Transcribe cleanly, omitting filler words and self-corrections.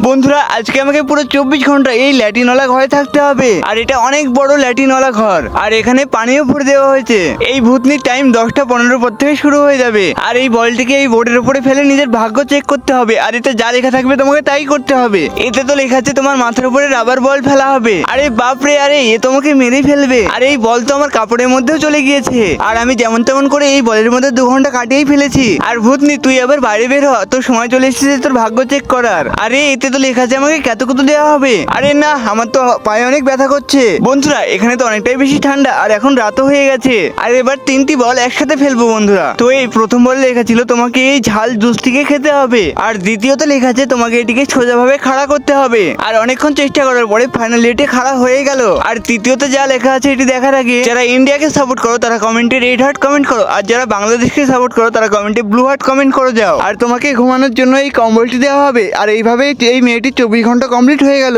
বন্ধুরা আজকে আমাকে পুরো 24 ঘন্টা এই ল্যাটিনওয়ালা ঘরে থাকতে হবে। আর এটা অনেক বড় ল্যাটিনওয়ালা ঘর, আর এখানে পানিও ভরে দেওয়া হয়েছে। এই ভূতনির টাইম 10:15 পর থেকে শুরু হয়ে যাবে। আর এই বলটিকে এই বোর্ডের উপরে ফেলে নিজের ভাগ্য চেক করতে হবে। আর এতে যা লেখা থাকবে তোমাকে তাই করতে হবে। এতে তো লেখা আছে তোমার মাথার উপরে রাবার বল ফেলা হবে। আরে বাপরে, আরে এ তোমাকে মেরে ফেলবে। আর এই বল তো আমার কাপড়ের মধ্যেও চলে গিয়েছে। আর আমি যেমন তেমন করে এই বলের মধ্যে 2 ঘন্টা কাটিয়েই ফেলেছি। আর ভূতনি তুই আবার বাইরে বের হ, তোর সময় চলে এসেছে তোর ভাগ্য চেক করার। আরে এতে তো লেখা আছে আমাকে কত দেওয়া হবে। আরে না, আমার তো পায়ে অনেক ব্যথা করছে। বন্ধুরা এখানে তো অনেকটাই বেশি ঠান্ডা, আর এখন রাতও হয়ে গেছে। আর এবার 3টি বল একসাথে ফেলবো বন্ধুরা। তো এই প্রথম বলে লেখা ছিল তোমাকে এই ঝাল জুসটিকে খেতে হবে। আর দ্বিতীয়ত লেখা আছে তোমাকে এটিকে সোজাভাবে খাড়া করতে হবে। আর অনেকক্ষণ চেষ্টা করার পরে ফাইনালি এটি খাড়া হয়ে গেল। আর তৃতীয়ত যা লেখা আছে এটি দেখার আগে যারা ইন্ডিয়াকে সাপোর্ট করো তারা কমেন্টে রেড হার্ট কমেন্ট করো, আর যারা বাংলাদেশকে সাপোর্ট করো তারা কমেন্টে ব্লু হার্ট কমেন্ট করে যাও। আর তোমাকে ঘুমানোর জন্য এই কম্বলটি দেওয়া হবে। আর এইভাবে এই মেয়েটি 24 ঘন্টা কমপ্লিট হয়ে গেল।